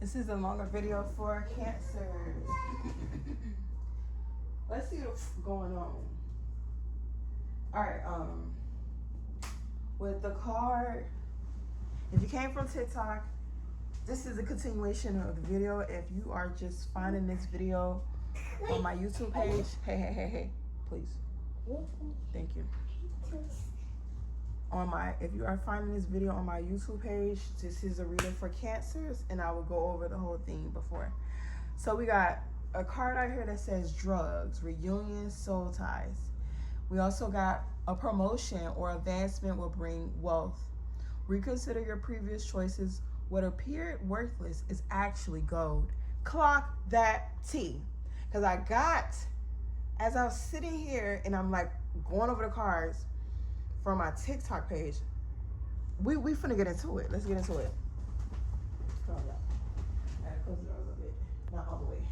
This is a longer video for Cancer. Let's see what's going on. Alright, with the card, if you came from TikTok, this is a continuation of the video. If you are just finding this video on my YouTube page, hey, please. Thank you. If you are finding this video on my YouTube page, this is a reading for Cancers, and I will go over the whole thing before. So we got a card out here that says drugs, reunion, soul ties. We also got a promotion or advancement will bring wealth. Reconsider your previous choices. What appeared worthless is actually gold. Clock that T. Because I got, as I was sitting here and I'm like going over the cards from my TikTok page, we finna get into it. Let's get into it. Oh, yeah. I gotta close it a little bit. Not all the way.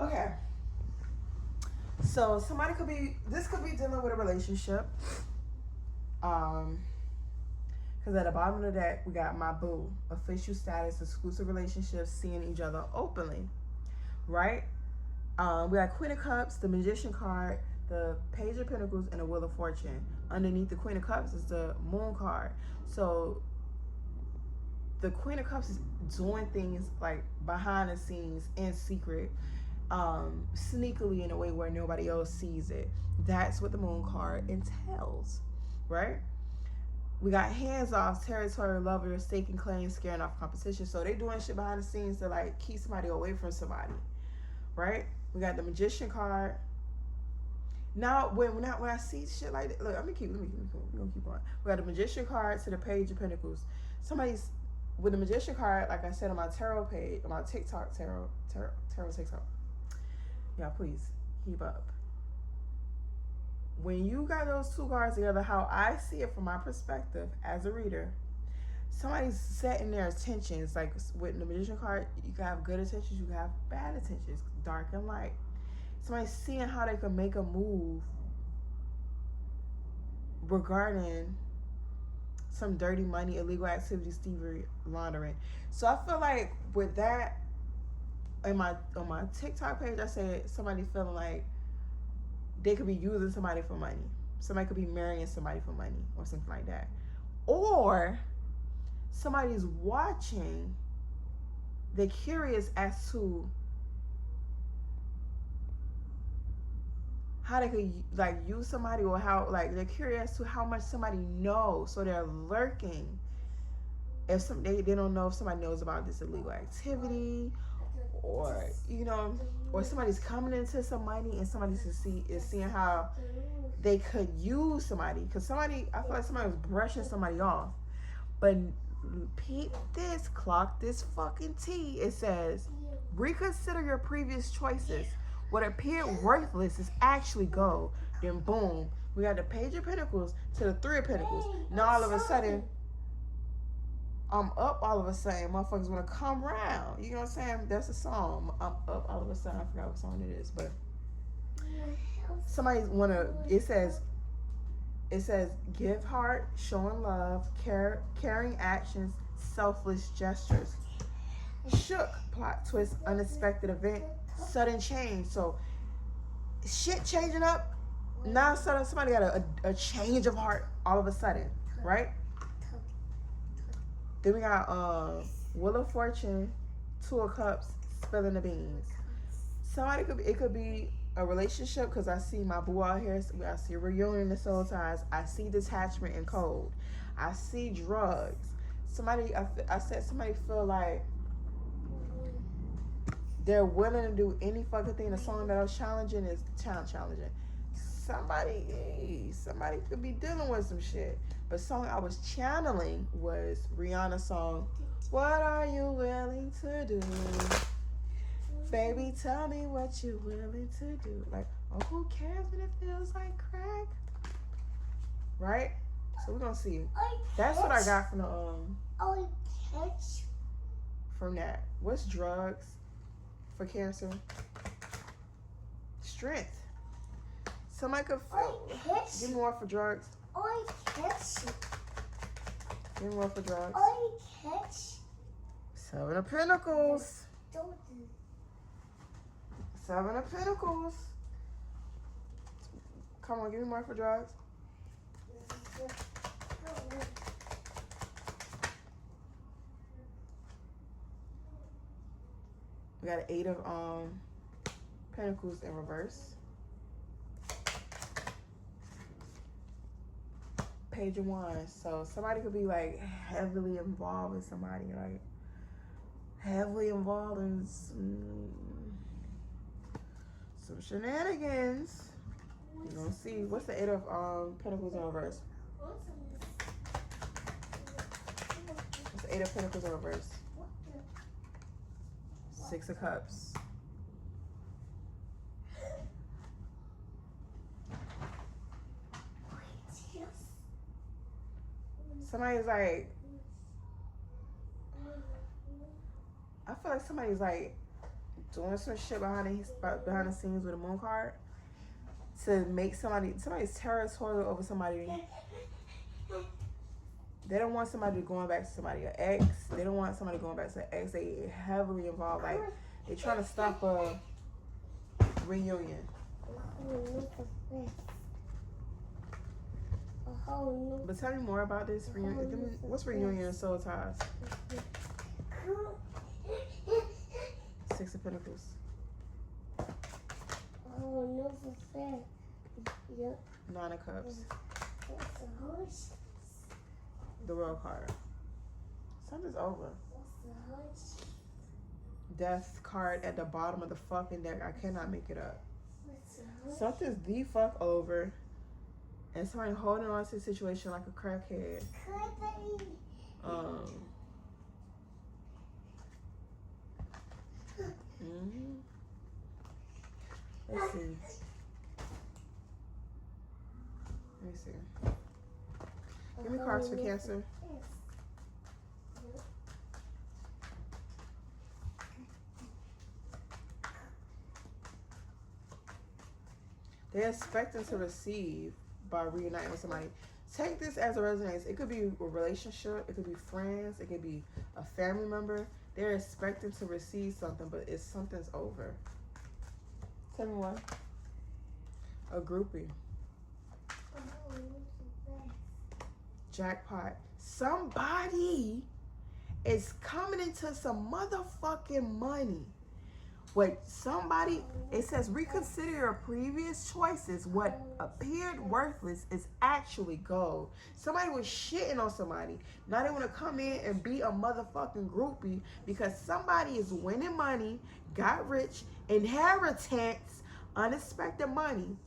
Okay. So this could be dealing with a relationship. Because at the bottom of the deck, we got my boo. Official status, exclusive relationships, seeing each other openly. Right? We got Queen of Cups, the Magician card, the Page of Pentacles, and the Wheel of Fortune. Underneath the Queen of Cups is the Moon card. So the Queen of Cups is doing things like behind the scenes, in secret, sneakily, in a way where nobody else sees it. That's what the Moon card entails, right? We got hands off, territory, lovers, staking claims, scaring off competition. So they doing shit behind the scenes to like keep somebody away from somebody, right? We got the Magician card. Now, when I see shit like that, look, we're gonna keep on. We got the Magician card to the Page of Pentacles. Somebody's with the Magician card, like I said on my tarot page, on my TikTok tarot TikTok. Yeah, please keep up. When you got those two cards together, how I see it from my perspective as a reader, somebody's setting their intentions. Like with the Magician card, you can have good intentions, you can have bad intentions, dark and light. Somebody's seeing how they can make a move regarding some dirty money, illegal activities, thievery, laundering. So I feel like with that, on my TikTok page, I said somebody feeling like they could be using somebody for money. Somebody could be marrying somebody for money or something like that. Or somebody's watching, they're curious as to how they could like use somebody, or how like they're curious to how much somebody knows, so they're lurking. If they don't know if somebody knows about this illegal activity, or or somebody's coming into some money and somebody is seeing how they could use somebody, because I feel like somebody was brushing somebody off. But peep this, clock this fucking T. It says, reconsider your previous choices. What appeared worthless is actually gold. Then boom, we got the Page of Pentacles to the Three of Pentacles. Now all of a sudden, I'm up all of a sudden. Motherfuckers want to come round. You know what I'm saying? That's a song. I'm up all of a sudden. I forgot what song it is, but somebody's it says give heart, showing love, caring actions, selfless gestures. Shook, plot twist, unexpected event, sudden change. So shit changing up. Now suddenly somebody got a change of heart all of a sudden, right? Then we got Wheel of Fortune, Two of Cups, spilling the beans. It could be a relationship, because I see my boo out here. I see a reunion and soul ties. I see detachment and cold. I see drugs. Somebody feel like they're willing to do any fucking thing. The song that I was challenging is challenging. Somebody could be dealing with some shit. But song I was channeling was Rihanna's song, What Are You Willing to Do? Baby, tell me what you're willing to do. Like, oh, who cares when it feels like crack? Right? So we're gonna see. That's what I got from the from that. What's drugs for Cancer? Strength. Somebody could give me more for drugs. Give me more for drugs. Seven of Pentacles. Seven of Pentacles. Come on, give me more for drugs. We got an Eight of Pentacles in reverse. Page of Wands. So somebody could be like heavily involved with somebody, like heavily involved in some shenanigans. You're gonna see. What's the Eight of Pentacles in reverse? What's the Eight of Pentacles in reverse? Six of Cups. Somebody's like, I feel like somebody's like doing some shit behind the scenes with a moon card to make somebody's territorial over somebody. They don't want somebody going back to somebody, an ex. They don't want somebody going back to an ex. They heavily involved. Like, they're trying to stop a reunion. But tell me more about this reunion. What's reunion and soul ties? Six of Pentacles. Nine of Cups. The World card. Something's over. Death card at the bottom of the fucking deck. I cannot make it up. Something's the fuck over. And somebody holding on to the situation like a crackhead. Let's see. Let me see. Give me cards for Cancer. They're expecting to receive by reuniting with somebody. Take this as a resonance. It could be a relationship. It could be friends. It could be a family member. They're expecting to receive something, but something's over. Tell me what. A groupie. Jackpot. Somebody is coming into some motherfucking money. What somebody, it says reconsider your previous choices. What appeared worthless is actually gold. Somebody was shitting on somebody. Now they want to come in and be a motherfucking groupie because somebody is winning money, got rich, inheritance, unexpected money.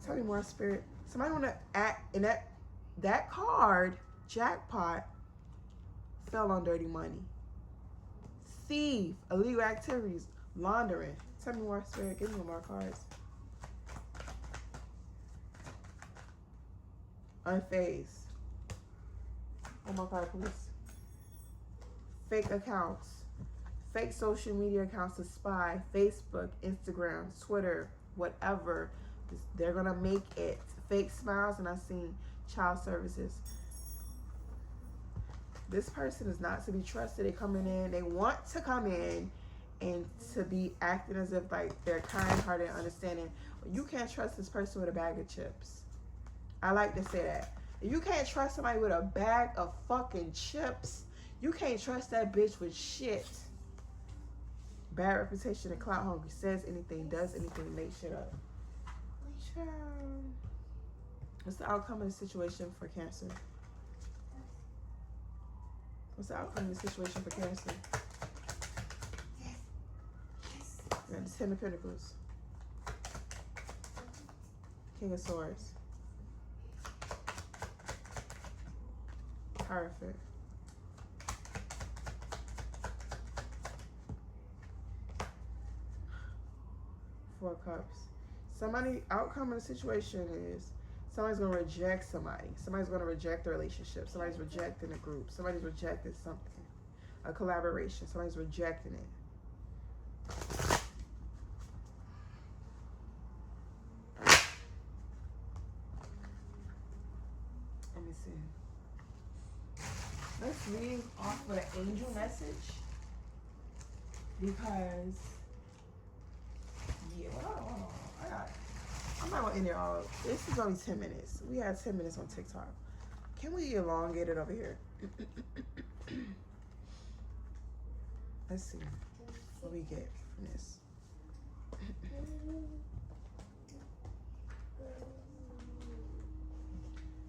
Tell me more, Spirit. Somebody want to act in that card, jackpot, fell on dirty money. Thief, illegal activities, laundering. Tell me more, Spirit. Give me more cards. Unfazed. One more card, please. Fake accounts. Fake social media accounts to spy. Facebook, Instagram, Twitter, whatever. They're going to make it. Fake smiles, and I've seen child services. This person is not to be trusted. They're coming in. They want to come in and to be acting as if like they're kind-hearted, understanding. You can't trust this person with a bag of chips. I like to say that. If you can't trust somebody with a bag of fucking chips, you can't trust that bitch with shit. Bad reputation and clout hungry. Says anything, does anything, make shit up. What's the outcome of the situation for Cancer? What's the outcome of the situation for Cancer? We got the Ten of Pentacles. King of Swords. Hierophant. Four Cups. Somebody, outcome of the situation is somebody's going to reject somebody. Somebody's going to reject a relationship. Somebody's rejecting a group. Somebody's rejecting something. A collaboration. Somebody's rejecting it. Let me see. Let's leave off with an angel message. because yeah, well, hold on. I'm not gonna end it all. This is only 10 minutes. We had 10 minutes on TikTok. Can we elongate it over here? Let's see what we get from this.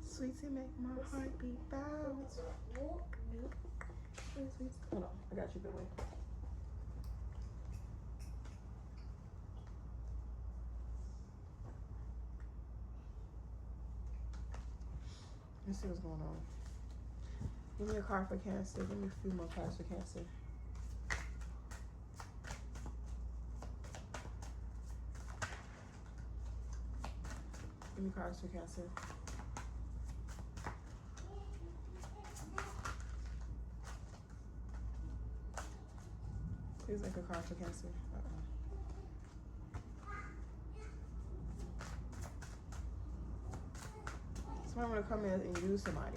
Sweet to make my heart beat bounce. Hold on, I got you, Billy. Let's see what's going on. Give me a card for Cancer. Give me a few more cards for Cancer. Give me cards for Cancer. Please make a card for Cancer. Somebody want to come in and use somebody.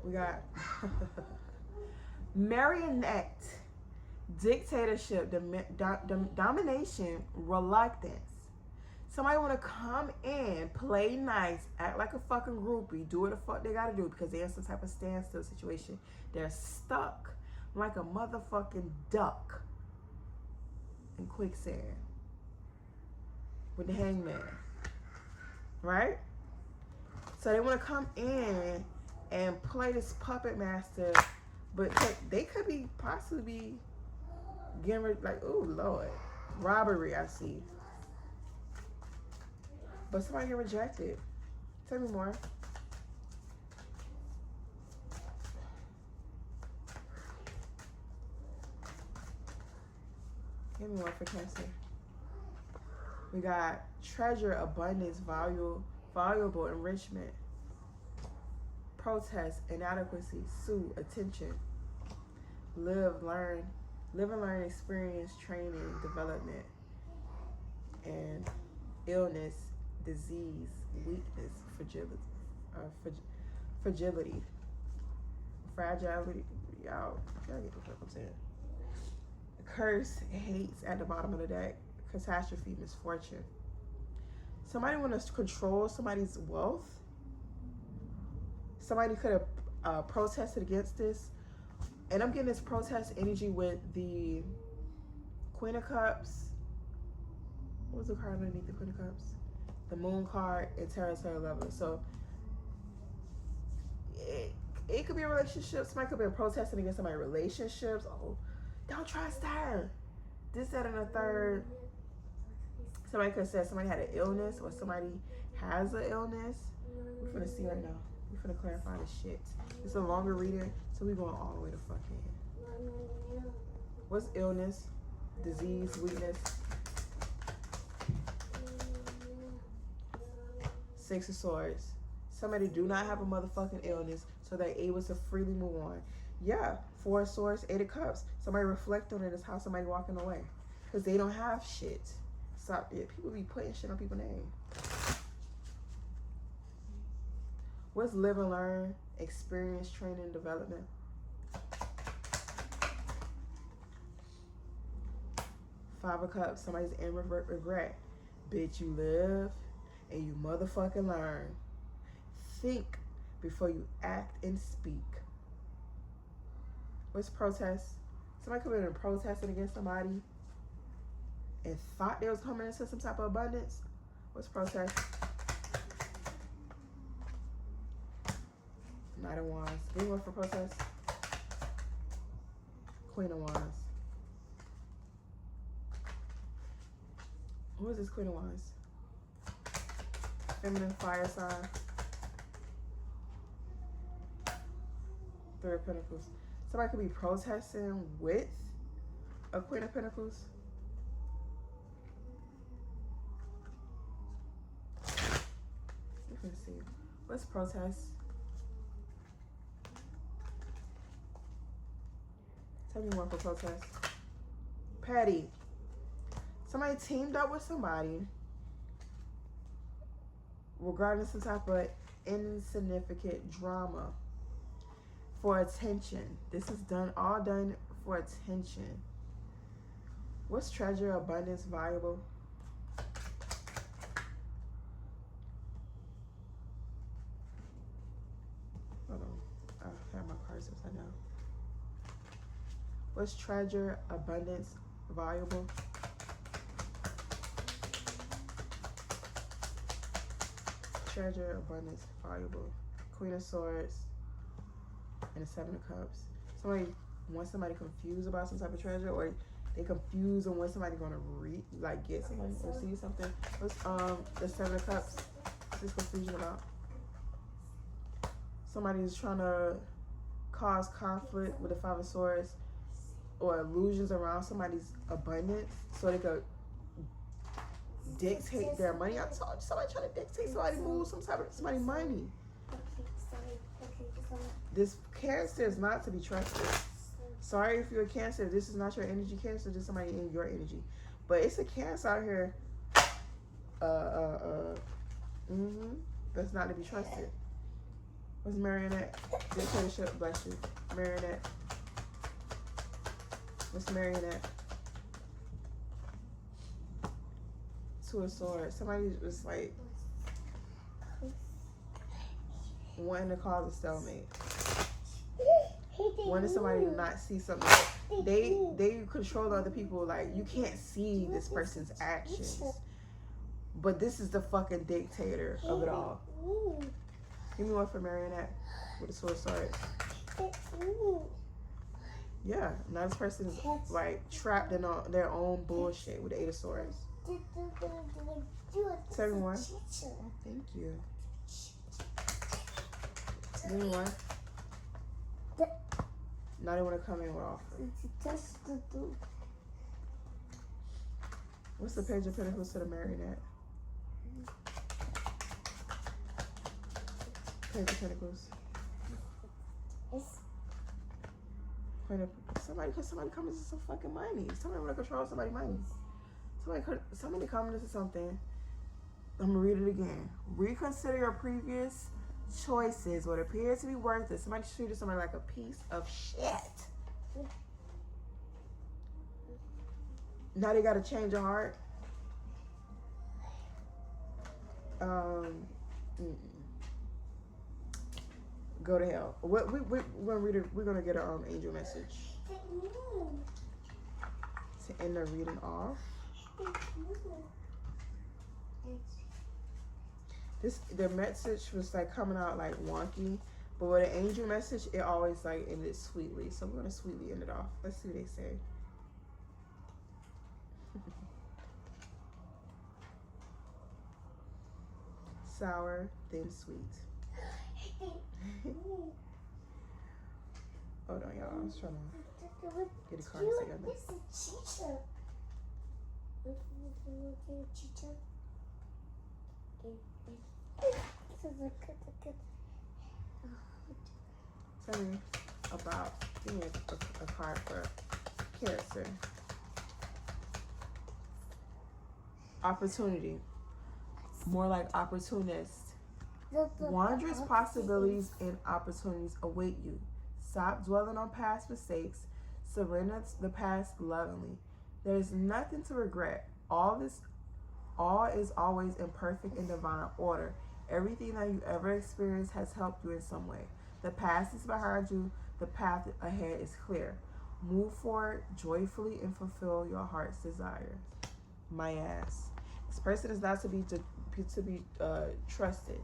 We got marionette, dictatorship, domination, reluctance. Somebody want to come in, play nice, act like a fucking groupie, do what the fuck they gotta do because they're in some type of standstill situation. They're stuck like a motherfucking duck in quicksand with the hangman, right? So they want to come in and play this puppet master, but they could be possibly getting rid, like, oh Lord, robbery. I see. But somebody get rejected. Tell me more. Give me more for Cancer. We got treasure, abundance, valuable enrichment, protest, inadequacy, sue, attention, live and learn, experience, training, development, and illness, disease, weakness, fragility, y'all get the fuck I'm saying. Curse, hates at the bottom of the deck, catastrophe, misfortune. Somebody want to control somebody's wealth. Somebody could have protested against this. And I'm getting this protest energy with the Queen of Cups. What was the card underneath the Queen of Cups? The Moon card and Territorial Level. So it could be a relationship. Somebody could be protesting against somebody's relationships. Oh, don't trust her. This, that, and the third. Somebody could have said somebody had an illness or somebody has an illness. We're finna see right now. We're finna clarify this shit. It's a longer reading, so we're going all the way to fuck in. What's illness? Disease, weakness. Six of Swords. Somebody do not have a motherfucking illness, so they're able to freely move on. Yeah, Four of Swords, Eight of Cups. Somebody reflect on it as how somebody walking away. Because they don't have shit. Stop it. People be putting shit on people's name. What's live and learn, experience, training, development? Five of Cups. Somebody's in regret. Bitch, you live and you motherfucking learn. Think before you act and speak. What's protest? Somebody could have been protesting against somebody and thought they was coming into some type of abundance. What's protest? Knight of Wands. Give me one for protest. Queen of Wands. Who is this Queen of Wands? Feminine, fire sign. Three of Pentacles. Somebody could be protesting with a Queen of Pentacles. Let's see. What's protest? Tell me more for protest. Patty. Somebody teamed up with somebody regarding some type of insignificant drama. for attention. This is all done for attention. What's treasure, abundance, valuable? Hold on. I have my cards upside down. What's treasure, abundance, valuable? Treasure, abundance, valuable. Queen of Swords and the Seven of Cups. Wants somebody confused about some type of treasure, or they confused on when somebody's gonna get something or see something. What's the Seven of Cups? What's this confusion about? Somebody's trying to cause conflict with the Five of Swords or illusions around somebody's abundance so they could dictate their money. I told you, somebody trying to dictate somebody move somebody's money. This Cancer is not to be trusted. Sorry if you're a Cancer. This is not your energy, Cancer. Just somebody in your energy. But it's a Cancer out here. That's not to be trusted. What's Marionette? Dictatorship. Bless you. Marionette. What's Marionette? Two of Swords. Somebody was like wanting to cause a stalemate. Wanting somebody to not see something. They control other people. Like, you can't see this person's actions. But this is the fucking dictator of it all. Give me one for Marionette with the Sword of Swords. Yeah, now this person is like trapped in their own bullshit with the Eight of Swords. Tell me one. Thank you. Give me one. Now they want to come in with offers. What's the Page of Pentacles to the Marionette? Page of Pentacles. Somebody coming into some fucking money. Somebody want to control somebody's money. Somebody coming into something. I'm gonna read it again. Reconsider your previous choices. What appears to be worthless. Somebody treated somebody like a piece of shit. Now they gotta change your heart. Go to hell. We're gonna read it. We're gonna get an angel message to end the reading off. The message was like coming out like wonky, but with an angel message, it always like ended sweetly. So we're gonna sweetly end it off. Let's see what they say. Sour, then sweet. Hold on, y'all. I was trying to get the cards together. Tell me about, give me a card for Cancer. Opportunity. More like opportunist. Wondrous possibilities and opportunities await you. Stop dwelling on past mistakes. Surrender the past lovingly. There is nothing to regret. All is always in perfect and divine order. Everything that you ever experienced has helped you in some way. The past is behind you. The path ahead is clear. Move forward joyfully and fulfill your heart's desires. My ass. This person is not to be trusted.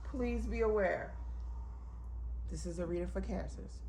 Please be aware. This is a reading for Cancers.